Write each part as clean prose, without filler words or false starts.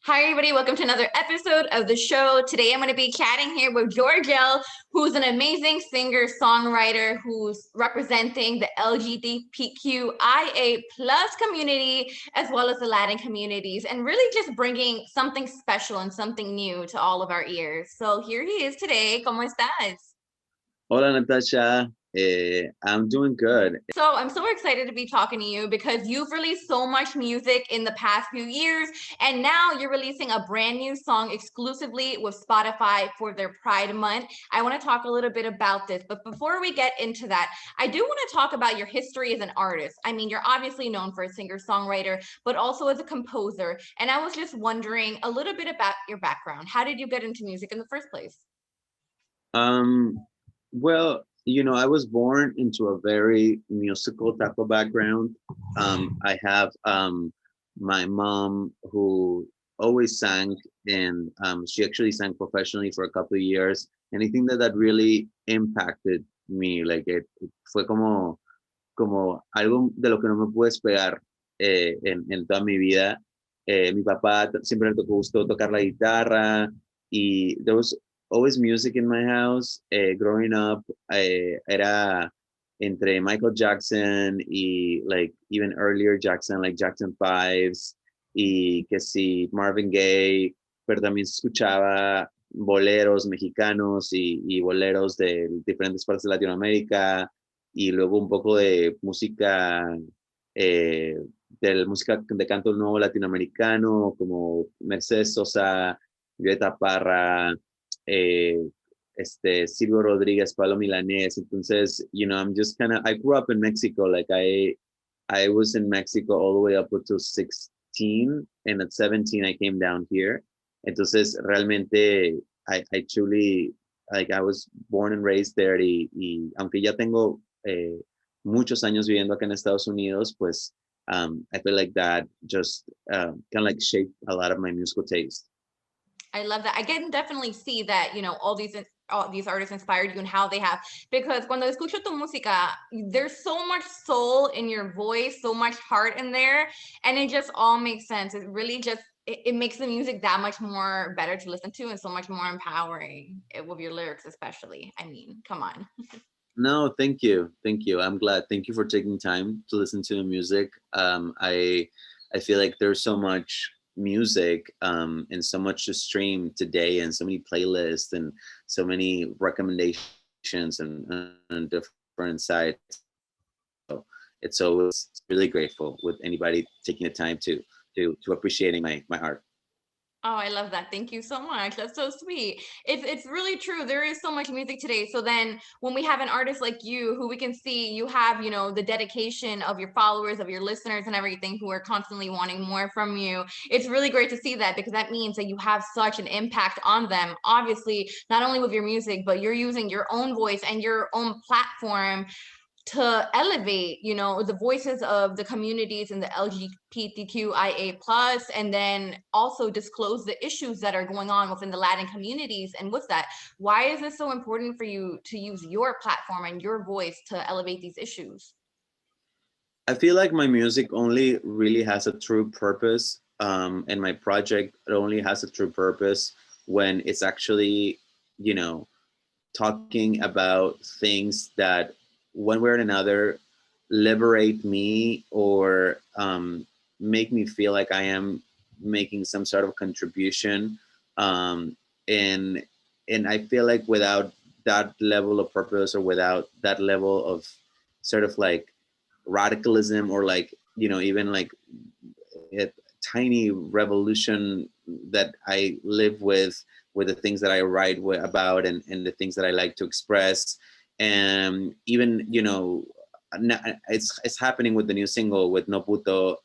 Hi, everybody. Welcome to another episode of the show. Today, I'm going to be chatting here with Georgel, who's an amazing singer-songwriter who's representing the LGBTQIA plus community, as well as the Latin communities, and really just bringing something special and something new to all of our ears. So here he is today. ¿Cómo estás? Hola, Natasha. I'm doing good. So I'm so excited to be talking to you because you've released so much music in the past few years, and now you're releasing a brand new song exclusively with Spotify for their Pride Month. I want to talk a little bit about this, but before we get into that, I do want to talk about your history as an artist. I mean, you're obviously known for a singer-songwriter, but also as a composer, and I was just wondering a little bit about your background. How did you get into music in the first place? Well, I was born into a very musical type of background. I have my mom who always sang, and she actually sang professionally for a couple of years. And I think that really impacted me. Like fue como algo de lo que no me pude despegar en toda mi vida. Mi papá siempre le tocó gustó tocar la guitarra, y there was always music in my house. Growing up, era entre Michael Jackson y like even earlier Jackson, like Jackson Fives, y que sí, Marvin Gaye, pero también se escuchaba boleros mexicanos y boleros de diferentes partes de Latinoamérica, y luego un poco de música, eh, música de canto nuevo latinoamericano, como Mercedes Sosa, Violeta Parra, eh, Silvio Rodríguez, Pablo Milanés. Entonces, I'm just I grew up in Mexico. Like I was in Mexico all the way up until 16, and at 17 I came down here. Entonces, realmente, I truly, like, I was born and raised there, y aunque ya tengo muchos años viviendo acá en Estados Unidos, pues I feel like that just kind of like shaped a lot of my musical taste. I love that. I can definitely see that, all these artists inspired you and how they have, because cuando escucho tu música, there's so much soul in your voice, so much heart in there, and it just all makes sense. It really just it makes the music that much more better to listen to and so much more empowering with your lyrics, especially. I mean, come on. No, thank you. Thank you. I'm glad. Thank you for taking time to listen to the music. I feel like there's so much music, and so much to stream today, and so many playlists, and so many recommendations, and different sites. So it's always really grateful with anybody taking the time to appreciating my art. Oh, I love that. Thank you so much. That's so sweet. It's really true. There is so much music today. So then when we have an artist like you who we can see you have, the dedication of your followers, of your listeners and everything who are constantly wanting more from you. It's really great to see that, because that means that you have such an impact on them. Obviously, not only with your music, but you're using your own voice and your own platform to elevate, the voices of the communities in the LGBTQIA plus, and then also disclose the issues that are going on within the Latin communities. And with that, why is it so important for you to use your platform and your voice to elevate these issues? I feel like my music only really has a true purpose, and my project only has a true purpose when it's actually, talking about things that, one way or another, liberate me, or make me feel like I am making some sort of contribution. Um, and I feel like without that level of purpose, or without that level of sort of like radicalism, or like, even like a tiny revolution that I live with the things that I write about, and the things that I like to express. And even, it's happening with the new single with No Puto,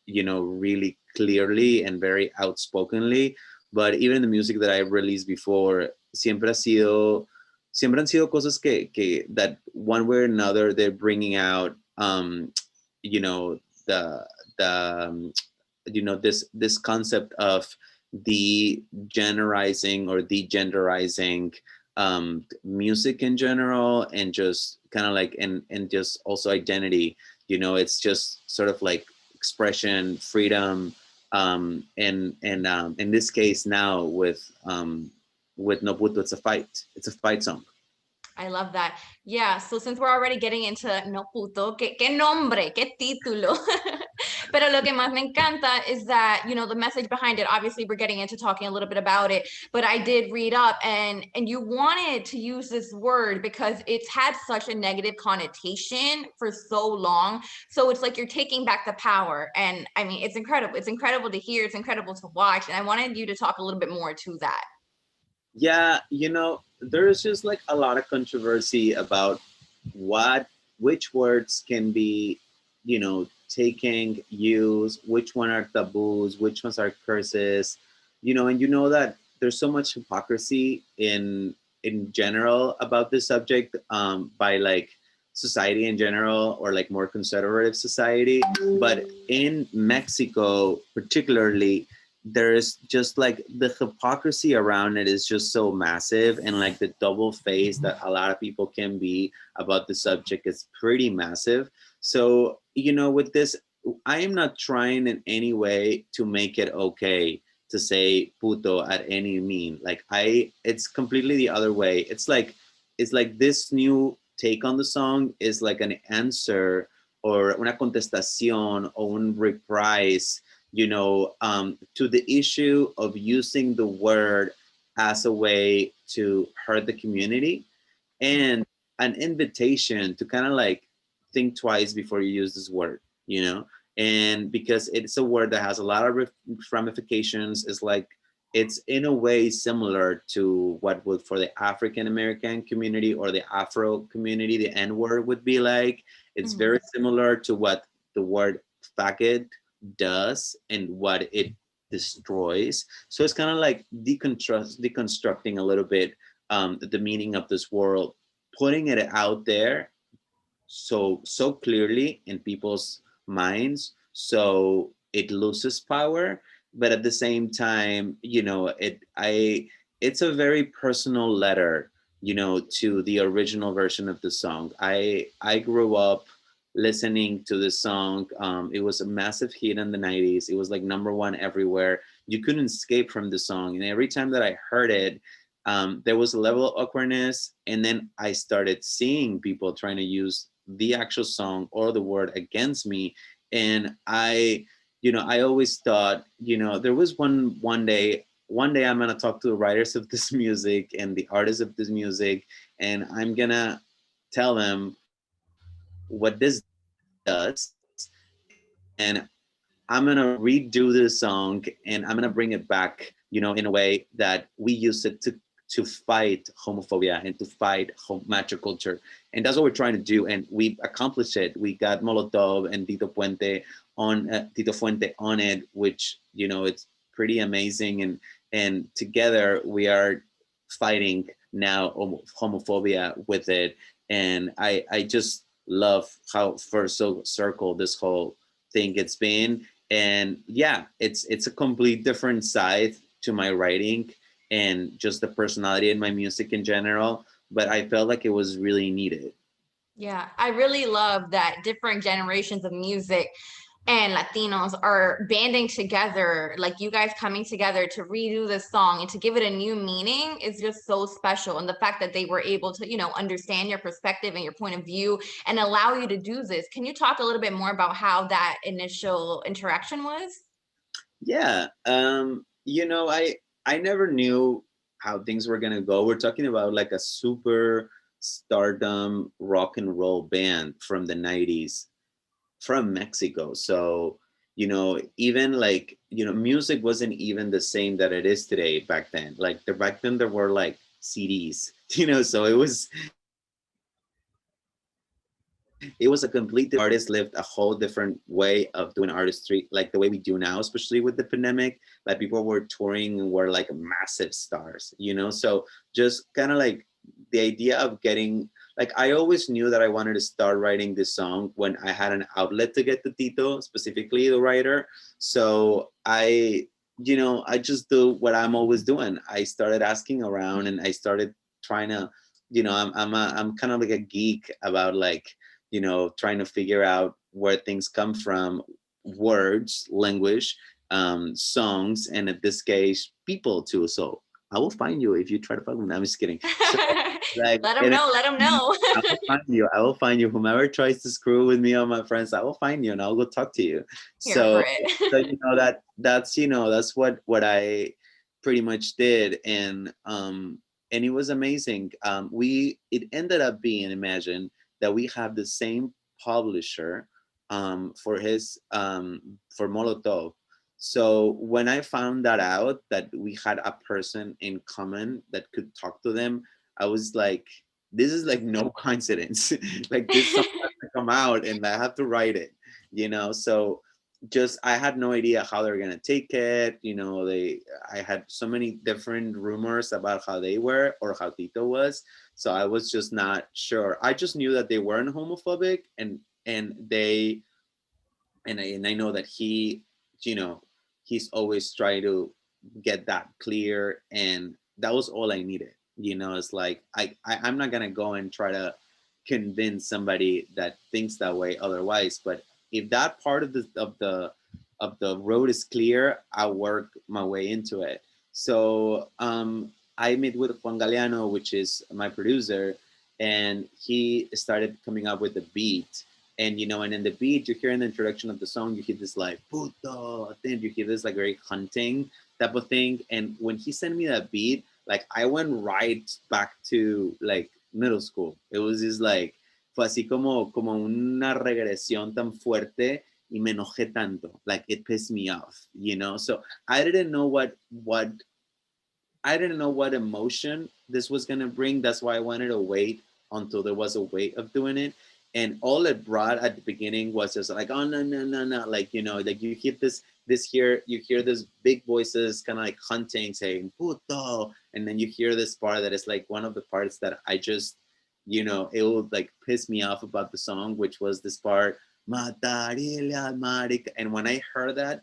really clearly and very outspokenly. But even the music that I released before, siempre han sido cosas that one way or another they're bringing out, the this concept of degenerizing or degenderizing music in general, and just kind of like, and just also identity. It's just sort of like expression, freedom, And in this case now with No Puto, it's a fight. It's a fight song. I love that. Yeah. So since we're already getting into No Puto, qué nombre, qué título. Pero lo que más me encanta is that, you know, the message behind it, obviously we're getting into talking a little bit about it, but I did read up and you wanted to use this word because it's had such a negative connotation for so long. So it's like you're taking back the power. And I mean, it's incredible. It's incredible to hear. It's incredible to watch. And I wanted you to talk a little bit more to that. Yeah, there's just like a lot of controversy about what which words can be, taking, use, which one are taboos, which ones are curses, and you know that there's so much hypocrisy in general about this subject, by like society in general, or like more conservative society. But in Mexico particularly, there's just like the hypocrisy around it is just so massive, and like the double face that a lot of people can be about the subject is pretty massive. So with this, I am not trying in any way to make it okay to say puto at any mean. Like, it's completely the other way. It's like this new take on the song is like an answer, or una contestación, or un reprise, to the issue of using the word as a way to hurt the community, and an invitation to kind of like think twice before you use this word, and because it's a word that has a lot of ramifications. It's like, it's in a way similar to what would for the African American community or the Afro community, the N word would be like. It's very similar to what the word faggot does and what it destroys. So it's kind of like deconstructing a little bit, the meaning of this world, putting it out there so clearly in people's minds, so it loses power. But at the same time, it's a very personal letter, to the original version of the song. I grew up listening to this song. It was a massive hit in the 90s. It was like number one everywhere. You couldn't escape from the song, and every time that I heard it, there was a level of awkwardness. And then I started seeing people trying to use the actual song or the word against me. And I always thought, there was one day I'm gonna talk to the writers of this music and the artists of this music, and I'm gonna tell them what this does, and I'm gonna redo this song, and I'm gonna bring it back, in a way that we use it to fight homophobia and to fight macho culture. And that's what we're trying to do. And we've accomplished it. We got Molotov and Tito Fuente on it, which, it's pretty amazing. And together we are fighting now homophobia with it. And I just love how first circle this whole thing it's been. And yeah, it's a complete different side to my writing and just the personality in my music in general, but I felt like it was really needed. Yeah, I really love that different generations of music and Latinos are banding together, like you guys coming together to redo this song and to give it a new meaning is just so special. And the fact that they were able to, understand your perspective and your point of view and allow you to do this. Can you talk a little bit more about how that initial interaction was? Yeah, I never knew how things were gonna go. We're talking about like a super stardom rock and roll band from the 90s from Mexico. So, even like, music wasn't even the same that it is today back then. Like back then there were like CDs, so it was a completely different artists lived a whole different way of doing artistry, like the way we do now, especially with the pandemic. Like people were touring and were like massive stars, so just kind of like the idea of getting, like, I always knew that I wanted to start writing this song when I had an outlet to get to Tito, specifically the writer. So I just do what I'm always doing. I started asking around and I started trying to, I'm kind of like a geek about like, trying to figure out where things come from, words, language. songs, and in this case, people too. So I will find you if you try to find me. I'm just kidding. So like, Let them and know. Let them know. I will find you. I will find you. Whomever tries to screw with me or my friends, I will find you and I'll go talk to you. Here So, for so it. that's that's what I pretty much did, and it was amazing. We it ended up being, imagine that we have the same publisher for his for Molotov. So when I found that out that we had a person in common that could talk to them, I was like, this is like no coincidence. Like this song has to come out and I have to write it, So just I had no idea how they're gonna take it. I had so many different rumors about how they were or how Tito was. So I was just not sure. I just knew that they weren't homophobic and they and I know that you know, he's always trying to get that clear, and that was all I needed. It's like I'm not gonna go and try to convince somebody that thinks that way otherwise. But if that part of the road is clear, I'll work my way into it. So I met with Juan Galeano, which is my producer, and he started coming up with the beat, and in the beat you hear in the introduction of the song, you hear this like puto, then you hear this like very hunting type of thing. And when he sent me that beat, like I went right back to like middle school. It was just like fue así como una regresión tan fuerte, y me enojé tanto, like it pissed me off. So I didn't know what emotion this was gonna bring. That's why I wanted to wait until there was a way of doing it. And all it brought at the beginning was just like, oh no no no no, like like you hear you hear this big voices kind of like hunting, saying puto, and then you hear this part that is like one of the parts that I just it would like piss me off about the song, which was this part, matarile al marica. And when I heard that,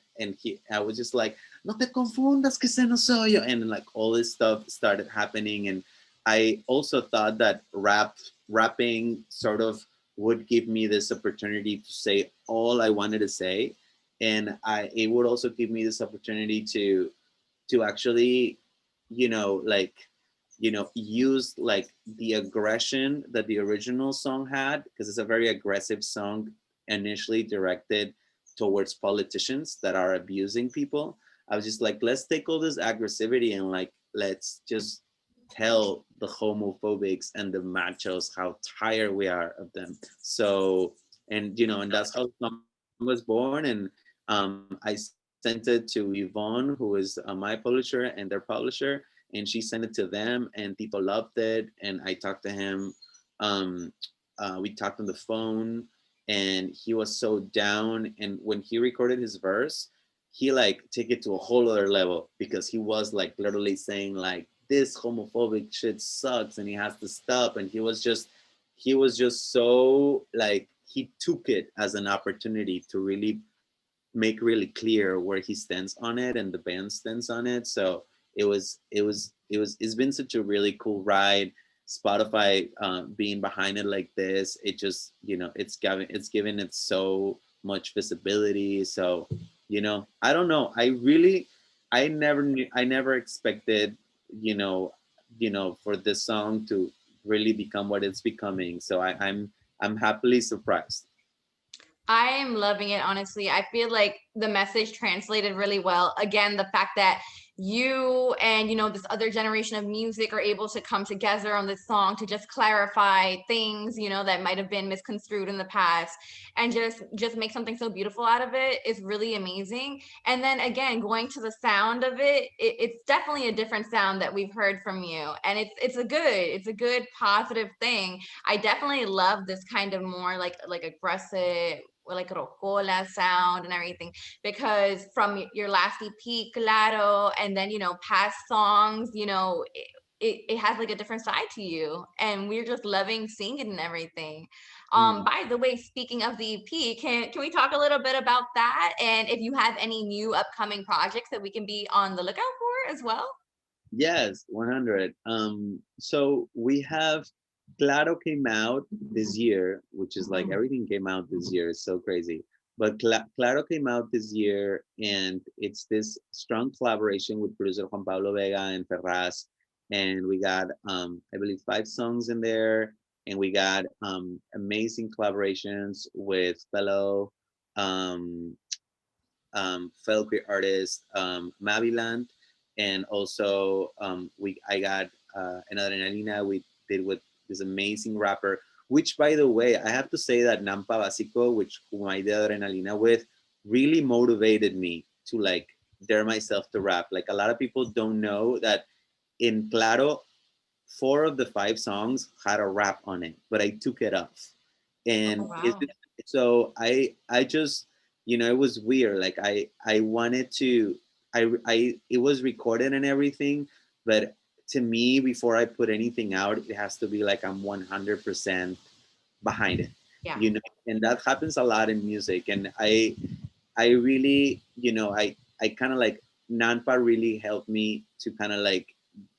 I was just like, no te confundas que ese no soy yo. And like all this stuff started happening. And I also thought that rapping sort of would give me this opportunity to say all I wanted to say. And it would also give me this opportunity to actually, like, use like the aggression that the original song had, because it's a very aggressive song initially directed towards politicians that are abusing people. I was just like, let's take all this aggressivity and like, let's just tell the homophobics and the machos how tired we are of them. So, and that's how the song was born. And I sent it to Yvonne, who is my publisher and their publisher, and she sent it to them, and people loved it. And I talked to him. Um, we talked on the phone, and he was so down. And when he recorded his verse, he like take it to a whole other level, because he was like literally saying like, this homophobic shit sucks and he has to stop. And he was just so like, he took it as an opportunity to really make really clear where he stands on it and the band stands on it. So it's been such a really cool ride. Spotify being behind it like this, it just it's given it so much visibility. So I don't know. I never expected you know for this song to really become what it's becoming. So I'm happily surprised. I am loving it, honestly. I feel like the message translated really well. Again, the fact that you and this other generation of music are able to come together on this song to just clarify things that might have been misconstrued in the past, and just make something so beautiful out of it is really amazing. And then again, going to the sound of it's definitely a different sound that we've heard from you, and it's a good positive thing. I definitely love this kind of more like aggressive, like rocola sound and everything, because from your last EP, Claro, and then past songs, it has like a different side to you, and we're just loving seeing it and everything. By the way, speaking of the EP, can we talk a little bit about that, and if you have any new upcoming projects that we can be on the lookout for as well? Yes, 100. So we have Claro came out this year, which is like everything came out this year. It's so crazy. But Claro came out this year, and it's this strong collaboration with producer Juan Pablo Vega and Ferraz. And we got, I believe, 5 songs in there. And we got amazing collaborations with um, fellow queer artist Maviland, and also I got an Adrenalina we did with this amazing rapper. Which, by the way, I have to say that Nampa Básico, which whom I did Adrenalina with, really motivated me to like dare myself to rap. Like a lot of people don't know that in Claro, 4 of the 5 songs had a rap on it, but I took it off. Oh, And wow. so I just, it was weird. Like I wanted to, it was recorded and everything, but to me, before I put anything out, it has to be like I'm 100% behind it, Yeah. and that happens a lot in music. And I really, I kind of like, Nanpa really helped me to kind of like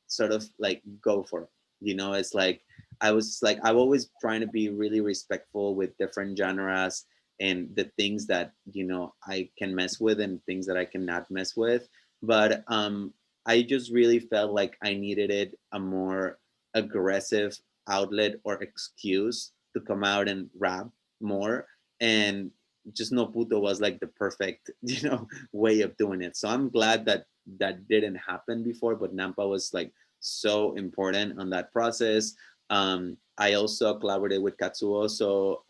sort of like go for it. It's like I was like, I'm always trying to be really respectful with different genres and the things that I can mess with and things that I cannot mess with. But I just really felt like I needed it a more aggressive outlet or excuse to come out and rap more. And just No Puto was like the perfect way of doing it. So I'm glad that that didn't happen before, but Nampa was like so important on that process. I also collaborated with Katsuoso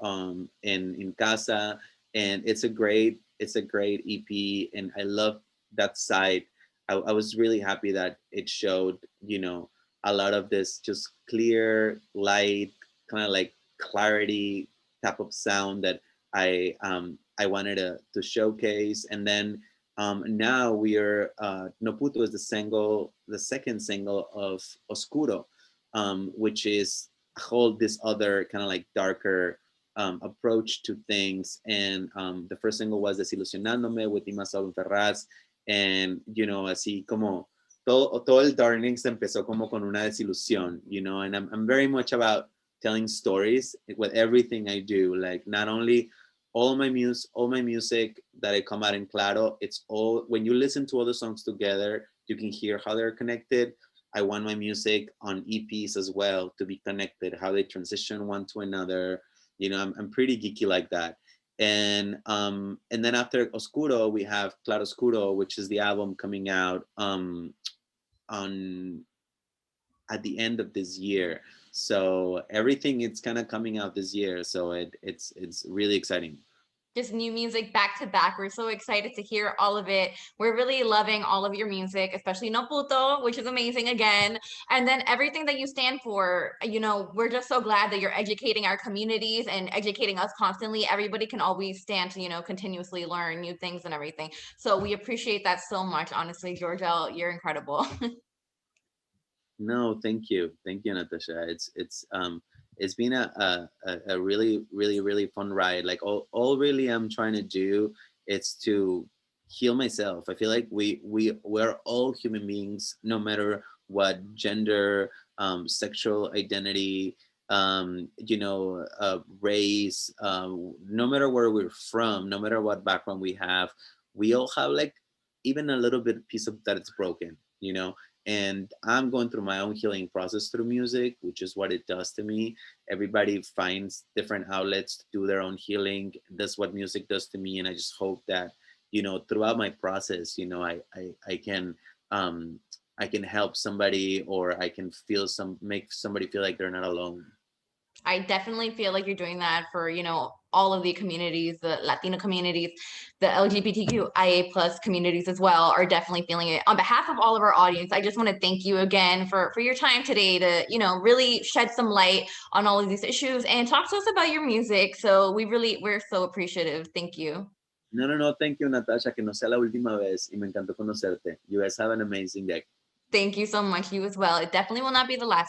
in Casa, and it's a great EP, and I love that side. I was really happy that it showed a lot of this just clear, light, kind of like clarity type of sound that I wanted to showcase. And then now we are No Puto is the second single of Oscuro, which is a whole this other kind of like darker approach to things. And the first single was Desilusionándome with Ima Saúl Ferraz, and así como todo el Darlings empezó como con una desilusión, and I'm very much about telling stories with everything I do. Like not only all my music that I come out in Claro, it's all when you listen to all the songs together, you can hear how they're connected. I want my music on EPs as well to be connected, how they transition one to another. I'm pretty geeky like that. And then after Oscuro, we have Claro Oscuro, which is the album coming out on at the end of this year. So everything it's kind of coming out this year. So it's really exciting. Just new music back to back. We're so excited to hear all of it. We're really loving all of your music, especially No Puto, which is amazing again. And then everything that you stand for, we're just so glad that you're educating our communities and educating us constantly. Everybody can always stand to, continuously learn new things and everything. So we appreciate that so much. Honestly, Georgel, you're incredible. No, thank you, Natasha. It's been a really really really fun ride. Like all really I'm trying to do is to heal myself. I feel like we're all human beings, no matter what gender, sexual identity, race, no matter where we're from, no matter what background we have, we all have like even a little bit piece of that it's broken. And I'm going through my own healing process through music, which is what it does to me. Everybody finds different outlets to do their own healing. That's what music does to me, and I just hope that throughout my process, um, I can help somebody, or I can make somebody feel like they're not alone. I definitely feel like you're doing that for, all of the communities, the Latino communities, the LGBTQIA plus communities as well are definitely feeling it. On behalf of all of our audience, I just want to thank you again for your time today to, really shed some light on all of these issues and talk to us about your music. So we're so appreciative. Thank you. No, no, no. Thank you, Natasha. Que no sea la última vez. Y me encantó conocerte. You guys have an amazing day. Thank you so much. You as well. It definitely will not be the last.